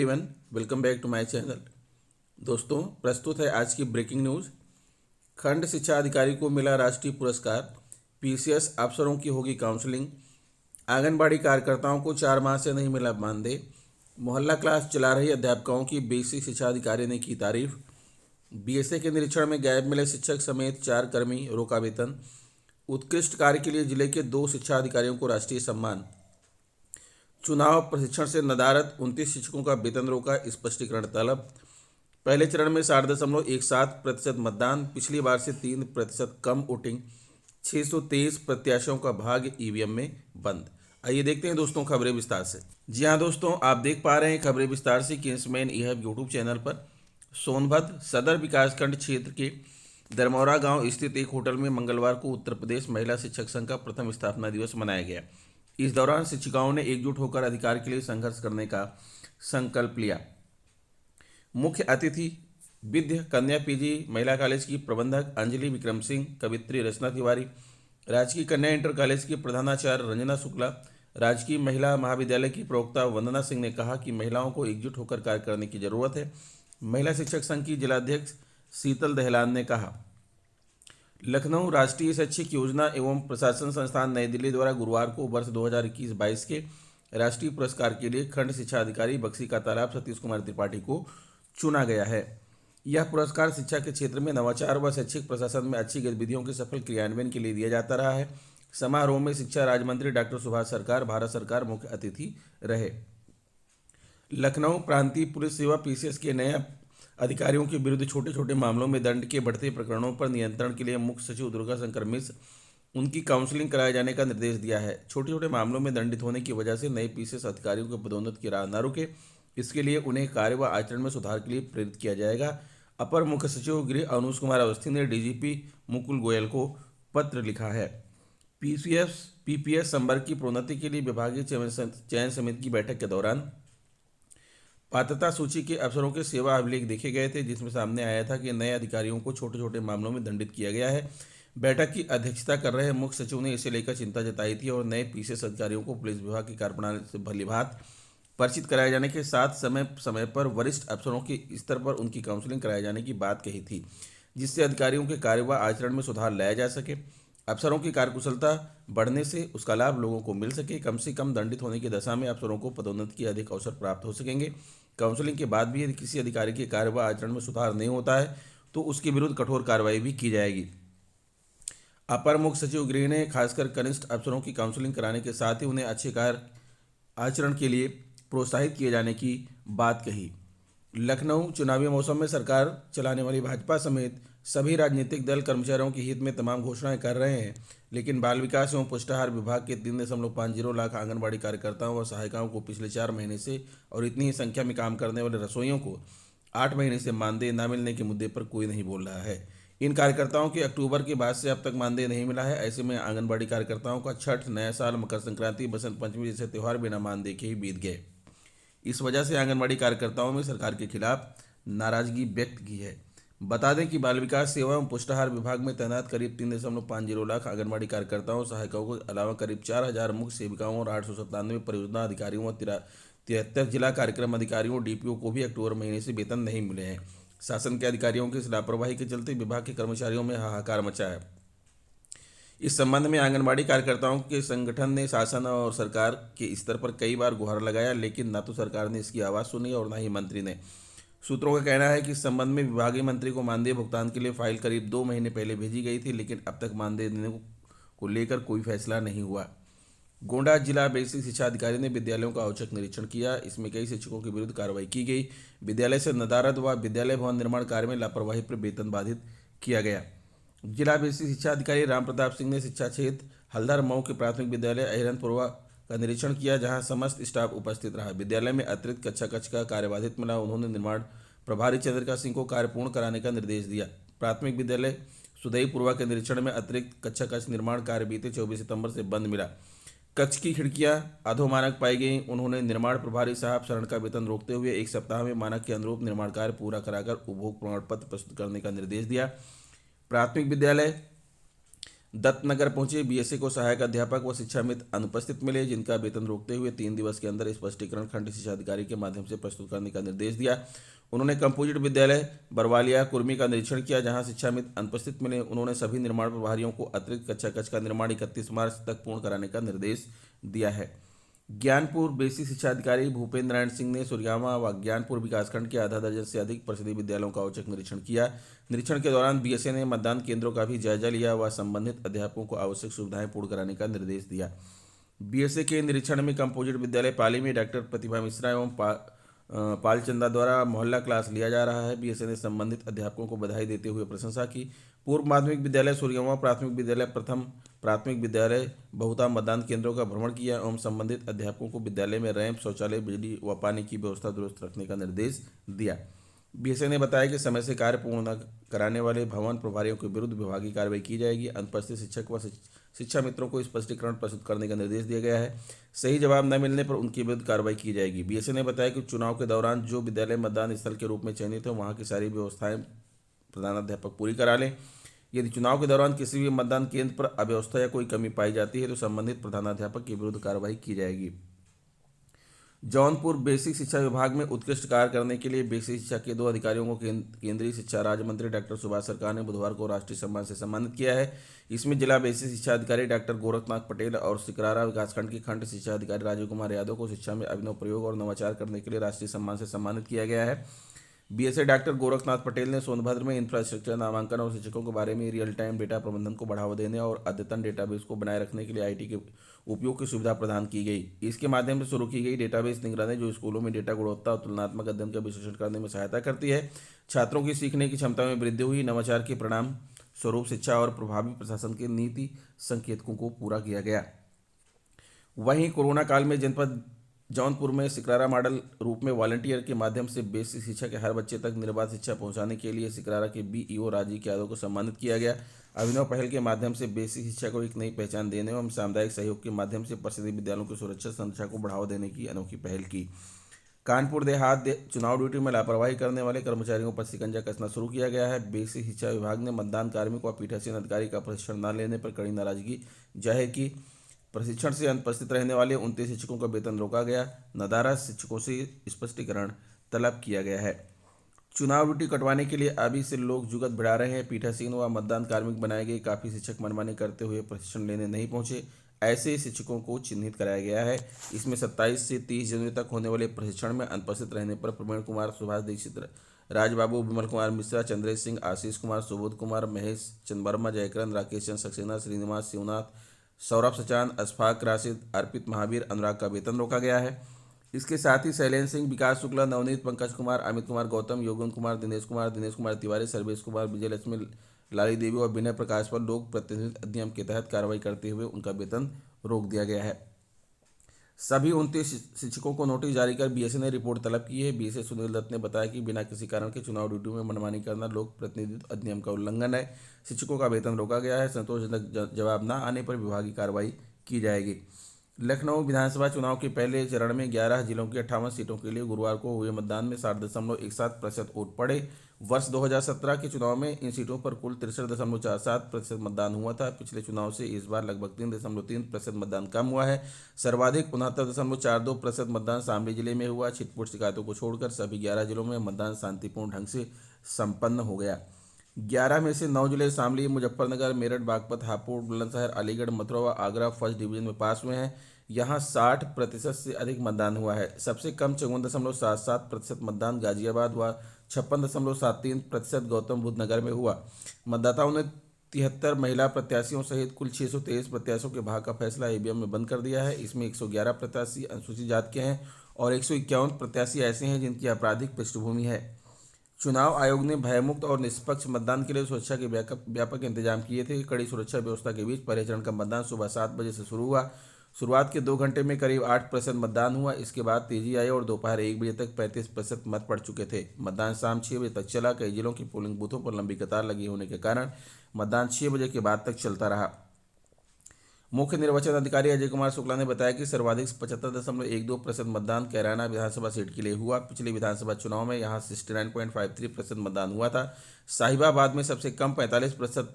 Everyone, welcome back to my channel. दोस्तों, प्रस्तुत है आज की ब्रेकिंग न्यूज़। खंड शिक्षा अधिकारी को मिला राष्ट्रीय पुरस्कार। पीसीएस अफसरों की होगी काउंसलिंग। आंगनबाड़ी कार्यकर्ताओं को 4 माह से नहीं मिला मानदेय। मोहल्ला क्लास चला रही अध्यापकों की बेसिक शिक्षा अधिकारी ने की तारीफ। बीएसए के निरीक्षण में गायब मिले शिक्षक समेत 4 कर्मी, रोका वेतन। उत्कृष्ट कार्य के लिए जिले के 2 शिक्षा अधिकारियों को राष्ट्रीय सम्मान। चुनाव प्रशिक्षण से नदारद 29 शिक्षकों का वेतन रोका, स्पष्टीकरण तलब। पहले चरण में 60.17% मतदान, पिछली बार से 3% कम वोटिंग। 623 प्रत्याशियों का भाग्य ईवीएम में बंद। आइए देखते हैं दोस्तों खबरें विस्तार से। जी हाँ दोस्तों, आप देख पा रहे हैं खबरें विस्तार से किंग्समैन ई-हब यूट्यूब चैनल पर। सोनभद्र सदर विकासखंड क्षेत्र के दरमौरा गांव स्थित एक होटल में मंगलवार को उत्तर प्रदेश महिला शिक्षक संघ का प्रथम स्थापना दिवस मनाया गया। इस दौरान शिक्षिकाओं ने एकजुट होकर अधिकार के लिए संघर्ष करने का संकल्प लिया। मुख्य अतिथि विद्या कन्या पीजी महिला कॉलेज की प्रबंधक अंजलि विक्रम सिंह, कवित्री रचना तिवारी, राजकीय कन्या इंटर कॉलेज की प्रधानाचार्य रंजना शुक्ला, राजकीय महिला महाविद्यालय की प्रवक्ता वंदना सिंह ने कहा कि महिलाओं को एकजुट होकर कार्य करने की जरूरत है। महिला शिक्षक संघ की जिलाध्यक्ष शीतल दहलान ने कहा। लखनऊ राष्ट्रीय शैक्षिक योजना एवं प्रशासन संस्थान नई दिल्ली द्वारा गुरुवार को वर्ष 2021-22 के राष्ट्रीय पुरस्कार के लिए खंड शिक्षा अधिकारी बक्सी का तालाब सतीश कुमार त्रिपाठी को चुना गया है। यह पुरस्कार शिक्षा के क्षेत्र में नवाचार व शैक्षिक प्रशासन में अच्छी गतिविधियों के सफल क्रियान्वयन के लिए दिया जाता रहा है। समारोह में शिक्षा राज्य मंत्री डॉक्टर सुभाष सरकार, भारत सरकार मुख्य अतिथि रहे। लखनऊ प्रांतीय पुलिस सेवा पीसीएस के नए अधिकारियों के विरुद्ध छोटे छोटे मामलों में दंड के बढ़ते प्रकरणों पर नियंत्रण के लिए मुख्य सचिव दुर्गा शंकर मिश्र उनकी काउंसलिंग कराए जाने का निर्देश दिया है। छोटे छोटे मामलों में दंडित होने की वजह से नए पीसीएस अधिकारियों के पदोन्नति की राह न रुके, इसके लिए उन्हें कार्य व आचरण में सुधार के लिए प्रेरित किया जाएगा। अपर मुख्य सचिव गृह अनुज कुमार अवस्थी ने डीजीपी मुकुल गोयल को पत्र लिखा है। पीपीएस संवर्ग की प्रोन्नति के लिए विभागीय चयन समिति की बैठक के दौरान पात्रता सूची के अफसरों के सेवा अभिलेख देखे गए थे, जिसमें सामने आया था कि नए अधिकारियों को छोटे छोटे मामलों में दंडित किया गया है। बैठक की अध्यक्षता कर रहे मुख्य सचिव ने इसे लेकर चिंता जताई थी और नए पीसीएस अधिकारियों को पुलिस विभाग की कार्यप्रणाली से भलीभांति परिचित कराए जाने के साथ समय समय पर वरिष्ठ अफसरों के स्तर पर उनकी काउंसलिंग कराए जाने की बात कही थी, जिससे अधिकारियों के कार्य व आचरण में सुधार लाया जा सके। अफसरों की कार्यकुशलता बढ़ने से उसका लाभ लोगों को मिल सके। कम से कम दंडित होने की दशा में अफसरों को पदोन्नति के अधिक अवसर प्राप्त हो सकेंगे। काउंसलिंग के बाद भी यदि किसी अधिकारी के कार्य व आचरण में सुधार नहीं होता है तो उसके विरुद्ध कठोर कार्रवाई भी की जाएगी। अपर मुख्य सचिव गृह ने खासकर कनिष्ठ अफसरों की काउंसलिंग कराने के साथ ही उन्हें अच्छे कार्य आचरण के लिए प्रोत्साहित किए जाने की बात कही। लखनऊ चुनावी मौसम में सरकार चलाने वाली भाजपा समेत सभी राजनीतिक दल कर्मचारियों के हित में तमाम घोषणाएं कर रहे हैं, लेकिन बाल विकास एवं पुष्टाहार विभाग के 3.50 लाख आंगनबाड़ी कार्यकर्ताओं व सहायिकाओं को पिछले 4 महीने से और इतनी ही संख्या में काम करने वाले रसोइयों को 8 महीने से मानदेय न मिलने के मुद्दे पर कोई नहीं बोल रहा है। इन कार्यकर्ताओं के अक्टूबर के बाद से अब तक मानदेय नहीं मिला है। ऐसे में आंगनबाड़ी कार्यकर्ताओं का छठ, नया साल, मकर संक्रांति, बसंत पंचमी जैसे त्यौहार बिना मानदेय के ही बीत गए। इस वजह से आंगनबाड़ी कार्यकर्ताओं में सरकार के खिलाफ नाराजगी व्यक्त की है। बता दें कि बाल विकास सेवा एवं पुष्टाहार विभाग में तैनात करीब 3.50 लाख आंगनबाड़ी कार्यकर्ताओं सहायिकाओं के अलावा करीब 4000 मुख्य सेविकाओं और 897 परियोजना अधिकारियों और 73 जिला कार्यक्रम अधिकारियों डीपीओ को भी अक्टूबर महीने से वेतन नहीं मिले हैं। शासन के अधिकारियों की लापरवाही के चलते विभाग के कर्मचारियों में हाहाकार मचा है। इस संबंध में आंगनबाड़ी कार्यकर्ताओं के संगठन ने शासन और सरकार के स्तर पर कई बार गुहार लगाया, लेकिन न तो सरकार ने इसकी आवाज़ सुनी और न ही मंत्री ने। सूत्रों का कहना है कि इस संबंध में विभागीय मंत्री को मानदेय भुगतान के लिए फाइल करीब 2 महीने पहले भेजी गई थी, लेकिन अब तक मानदेय देने को लेकर कोई फैसला नहीं हुआ। गोंडा जिला बेसिक शिक्षा अधिकारी ने विद्यालयों का औचक निरीक्षण किया। इसमें कई शिक्षकों के विरुद्ध कार्रवाई की गई। विद्यालय से नदारद व विद्यालय भवन निर्माण कार्य में लापरवाही पर वेतन बाधित किया गया। जिला बेसिक शिक्षा अधिकारी राम प्रताप सिंह ने शिक्षा क्षेत्र हल्दर मऊ के प्राथमिक विद्यालय अहिरनपुरवा का निरीक्षण किया, जहां समस्त स्टाफ उपस्थित रहा। विद्यालय में अतिरिक्त कक्षा कक्ष का कार्य बाधित मिला। उन्होंने निर्माण प्रभारी चंद्रिका सिंह को कार्य पूर्ण कराने का निर्देश दिया। प्राथमिक विद्यालय सुदईपुरवा के निरीक्षण में अतिरिक्त कक्षा कक्ष निर्माण कार्य बीते 24 सितंबर से बंद मिला। कक्ष की खिड़कियां अधोमानक पाई गई। उन्होंने निर्माण प्रभारी साहब शरण का वेतन रोकते हुए 1 सप्ताह में मानक के अनुरूप निर्माण कार्य पूरा कराकर उपभोग प्रमाण पत्र प्रस्तुत करने का निर्देश दिया। प्राथमिक विद्यालय दत्तनगर पहुंचे बीएसए को सहायक अध्यापक व शिक्षा मित्र अनुपस्थित मिले, जिनका वेतन रोकते हुए 3 दिवस के अंदर स्पष्टीकरण खंड शिक्षा अधिकारी के माध्यम से प्रस्तुत करने का निर्देश दिया। उन्होंने कंपोजिट विद्यालय बरवालिया कुर्मी का निरीक्षण किया, जहां शिक्षा मित्र अनुपस्थित मिले। उन्होंने सभी निर्माण प्रभारियों को अतिरिक्त कक्षा कक्ष का निर्माण 31 मार्च तक पूर्ण कराने का निर्देश दिया है। ज्ञानपुर बेसिक शिक्षा अधिकारी भूपेंद्र नारायण सिंह ने सुरगामा व ज्ञानपुर विकासखंड के आधा दर्जन से अधिक परिषदीय विद्यालयों का औचक निरीक्षण किया। निरीक्षण के दौरान बीएसए ने मतदान केंद्रों का भी जायजा लिया व संबंधित अध्यापकों को आवश्यक सुविधाएं पूर्ण कराने का निर्देश दिया। बीएसए के निरीक्षण में कंपोजिट विद्यालय पाली में डॉक्टर प्रतिभा मिश्रा एवं पालचंदा द्वारा मोहल्ला क्लास लिया जा रहा है। बीएसए ने संबंधित अध्यापकों को बधाई देते हुए प्रशंसा की। पूर्व माध्यमिक विद्यालय सूर्यगांव, प्राथमिक विद्यालय प्रथम प्राथमिक विद्यालय बहुता मतदान केंद्रों का भ्रमण किया एवं संबंधित अध्यापकों को विद्यालय में रैंप, शौचालय, बिजली व पानी की व्यवस्था दुरुस्त रखने का निर्देश दिया। बीएसए ने बताया कि समय से कार्य पूर्ण न कराने वाले भवन प्रभारियों के विरुद्ध विभागीय कार्रवाई की जाएगी। अनुपस्थित शिक्षक व शिक्षा मित्रों को स्पष्टीकरण प्रस्तुत करने का निर्देश दिया गया है। सही जवाब न मिलने पर उनके विरुद्ध कार्रवाई की जाएगी। बीएसए ने बताया कि चुनाव के दौरान जो विद्यालय मतदान स्थल के रूप में चयनित है, वहां की सारी व्यवस्थाएं प्रधानाध्यापक पूरी करा लें। यदि चुनाव के दौरान किसी भी मतदान केंद्र पर अव्यवस्था या कोई कमी पाई जाती है तो संबंधित प्रधानाध्यापक के विरुद्ध कार्रवाई की जाएगी। जौनपुर बेसिक शिक्षा विभाग में उत्कृष्ट कार्य करने के लिए बेसिक शिक्षा के 2 अधिकारियों को केंद्रीय शिक्षा राज्य मंत्री डॉक्टर सुभाष सरकार ने बुधवार को राष्ट्रीय सम्मान से सम्मानित किया है। इसमें जिला बेसिक शिक्षा अधिकारी डॉक्टर गोरखनाथ पटेल और सिकरारा विकासखंड के खंड शिक्षा अधिकारी राजीव कुमार यादव को शिक्षा में अभिनव प्रयोग और नवाचार करने के लिए राष्ट्रीय सम्मान से सम्मानित किया गया है। बीएसए डॉक्टर गोरखनाथ पटेल ने सोनभद्र में इंफ्रास्ट्रक्चर नामांकन और शिक्षकों के बारे में रियल टाइम डेटा प्रबंधन को बढ़ावा देने और अद्यतन डेटाबेस को बनाए रखने के लिए आईटी के उपयोग की सुविधा प्रदान की गई। इसके माध्यम से शुरू की गई डेटाबेस निगरानी जो स्कूलों में डेटा गुणवत्ता और तुलनात्मक अध्ययन का विश्लेषण करने में सहायता करती है। छात्रों की सीखने की क्षमता में वृद्धि हुई। नवाचार के परिणाम स्वरूप शिक्षा और प्रभावी प्रशासन के नीति संकेतकों को पूरा किया गया। वहीं कोरोना काल में जनपद जौनपुर में सिकरारा मॉडल रूप में वॉलंटियर के माध्यम से बेसिक शिक्षा के हर बच्चे तक निर्बाध शिक्षा पहुंचाने के लिए सिकरारा के बीईओ राजीव यादव को सम्मानित किया गया। अभिनव पहल के माध्यम से बेसिक शिक्षा को एक नई पहचान देने एवं सामुदायिक सहयोग के माध्यम से परिषदीय विद्यालयों की सुरक्षा संरक्षा को बढ़ावा देने की अनोखी पहल की। कानपुर देहात चुनाव ड्यूटी में लापरवाही करने वाले कर्मचारियों पर शिकंजा कसना शुरू किया गया है। बेसिक शिक्षा विभाग ने मतदान कार्मिक व पीठासीन अधिकारी का प्रशिक्षण न लेने पर कड़ी नाराजगी जाहिर की। प्रशिक्षण से अनुपस्थित रहने वाले 29 शिक्षकों का वेतन रोका गया। नदारा शिक्षकों से स्पष्टीकरण तलब किया गया है। चुनाव ड्यूटी कटवाने के लिए अभी से लोग जुगत बढ़ा रहे हैं। पीठासीन व मतदान कार्मिक बनाए गए काफ़ी शिक्षक मनमानी करते हुए प्रशिक्षण लेने नहीं पहुंचे। ऐसे शिक्षकों को चिन्हित कराया गया है। इसमें 27 से 30 जनवरी तक होने वाले प्रशिक्षण में अनुपस्थित रहने पर प्रवीण कुमार, सुभाष दीक्षित, राजबाबू, विमल कुमार मिश्रा, चंद्रेश सिंह, आशीष कुमार, सुबोध कुमार, महेश चंद वर्मा, जयकरण, राकेश चंद सक्सेना, श्रीनिवास शिवनाथ, सौरभ सचान, अशफाक राशिद, अर्पित महावीर, अनुराग का वेतन रोका गया है। इसके साथ ही शैलेंद्र सिंह, विकास शुक्ला, नवनीत, पंकज कुमार, अमित कुमार गौतम, योगन कुमार, दिनेश कुमार तिवारी, सर्वेश कुमार, विजयलक्ष्मी, लाली देवी और विनय प्रकाश पर लोक प्रतिनिधित्व अधिनियम के तहत कार्रवाई करते हुए उनका वेतन रोक दिया गया है। सभी 29 शिक्षकों को नोटिस जारी कर बीएसए ने रिपोर्ट तलब की है। बीएसए सुनील दत्त ने बताया कि बिना किसी कारण के चुनाव ड्यूटी में मनमानी करना लोक प्रतिनिधित्व अधिनियम का उल्लंघन है। शिक्षकों का वेतन रोका गया है। संतोषजनक जवाब न आने पर विभागीय कार्रवाई की जाएगी। लखनऊ विधानसभा चुनाव के पहले चरण में 11 जिलों की 58 सीटों के लिए गुरुवार को हुए मतदान में 60.17% वोट पड़े। वर्ष 2017 के चुनाव में इन सीटों पर कुल 63.47% मतदान हुआ था। पिछले चुनाव से इस बार लगभग 3.3% मतदान कम हुआ है। सर्वाधिक 69.42% मतदान शामली जिले में हुआ। छिटपुट शिकायतों को छोड़कर सभी 11 जिलों में मतदान शांतिपूर्ण ढंग से संपन्न हो गया। 11 में से 9 जिले शामली, मुजफ्फरनगर, मेरठ, बागपत, हापुड़, बुलंदशहर, अलीगढ़, मथुरा व आगरा फर्स्ट डिवीजन में पास हुए हैं। यहाँ 60% से अधिक मतदान हुआ है। सबसे कम 54.77% मतदान गाजियाबाद व 56.73% गौतम बुद्ध नगर में हुआ। मतदाताओं ने 73 महिला प्रत्याशियों सहित कुल 623 प्रत्याशियों के भाग्य का फैसला ईवीएम में बंद कर दिया है। इसमें 111 प्रत्याशी अनुसूचित जाति के हैं और 151 प्रत्याशी ऐसे हैं जिनकी आपराधिक पृष्ठभूमि है। चुनाव आयोग ने भयमुक्त और निष्पक्ष मतदान के लिए सुरक्षा के व्यापक इंतजाम किए थे। कड़ी सुरक्षा व्यवस्था के बीच पहले चरण का मतदान सुबह 7 बजे से शुरू हुआ। शुरुआत के 2 घंटे में करीब 8% मतदान हुआ। इसके बाद तेजी आई और दोपहर 1 बजे तक 35% मत पड़ चुके थे। मतदान शाम 6 बजे तक चला। कई जिलों की पोलिंग बूथों पर लंबी कतार लगी होने के कारण मतदान 6 बजे के बाद तक चलता रहा। मुख्य निर्वाचन अधिकारी अजय कुमार शुक्ला ने बताया कि सर्वाधिक 75.12% मतदान कैराना विधानसभा सीट के लिए हुआ। पिछले विधानसभा चुनाव में यहां 69.53% मतदान हुआ था। साहिबाबाद में सबसे कम 45%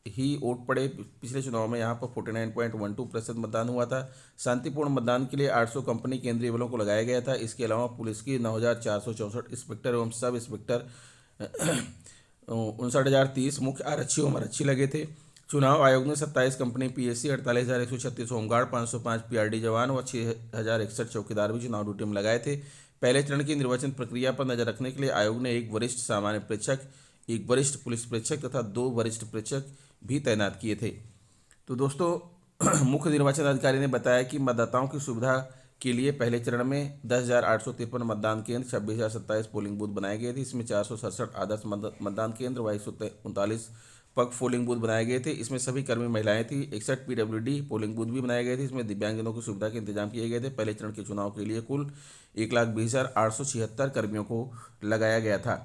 ही वोट पड़े। पिछले चुनाव में यहाँ पर 49.12% मतदान हुआ था। शांतिपूर्ण मतदान के लिए 800 कंपनी केंद्रीय बलों को लगाया गया था। इसके अलावा पुलिस की 9,464 इंस्पेक्टर एवं सब इंस्पेक्टर 59,030 मुख्य आरक्षी एवं आरक्षी लगे थे। चुनाव आयोग ने 27 कंपनी पीएससी, 48,136 होमगार्ड, 505 पीआरडी जवान व 6,061 चौकीदार भी चुनाव ड्यूटी में लगाए थे। पहले चरण की निर्वाचन प्रक्रिया पर नजर रखने के लिए आयोग ने एक वरिष्ठ सामान्य प्रेक्षक, एक वरिष्ठ पुलिस प्रेक्षक तथा 2 वरिष्ठ प्रेक्षक भी तैनात किए थे। तो दोस्तों मुख्य निर्वाचन अधिकारी ने बताया कि मतदाताओं की सुविधा के लिए पहले चरण में 10,853 मतदान केंद्र, 26,027 पोलिंग बूथ बनाए गए थे। इसमें 467 आदर्श मतदान केंद्र व 139 पग पोलिंग बूथ बनाए गए थे। इसमें सभी कर्मी महिलाएं थी। 61 पीडब्ल्यूडी पोलिंग बूथ भी बनाए गए थे। इसमें दिव्यांगजनों की सुविधा के इंतजाम किए गए थे। पहले चरण के चुनाव के लिए कुल 1,20,876 कर्मियों को लगाया गया था।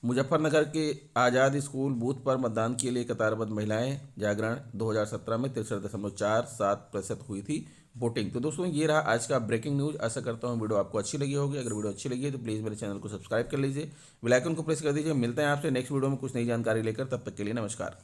मुजफ्फरनगर के आज़ाद स्कूल बूथ पर मतदान के लिए कतारबद्ध महिलाएं जागरण 2017 में 63.47% हुई थी वोटिंग। तो दोस्तों ये रहा आज का ब्रेकिंग न्यूज़। आशा करता हूँ वीडियो आपको अच्छी लगी होगी। अगर वीडियो अच्छी लगी है तो प्लीज़ मेरे चैनल को सब्सक्राइब कर लीजिए, बेल आइकन को प्रेस कर दीजिए। मिलते हैं आपसे नेक्स्ट वीडियो में कुछ नई जानकारी लेकर, तब तक के लिए नमस्कार।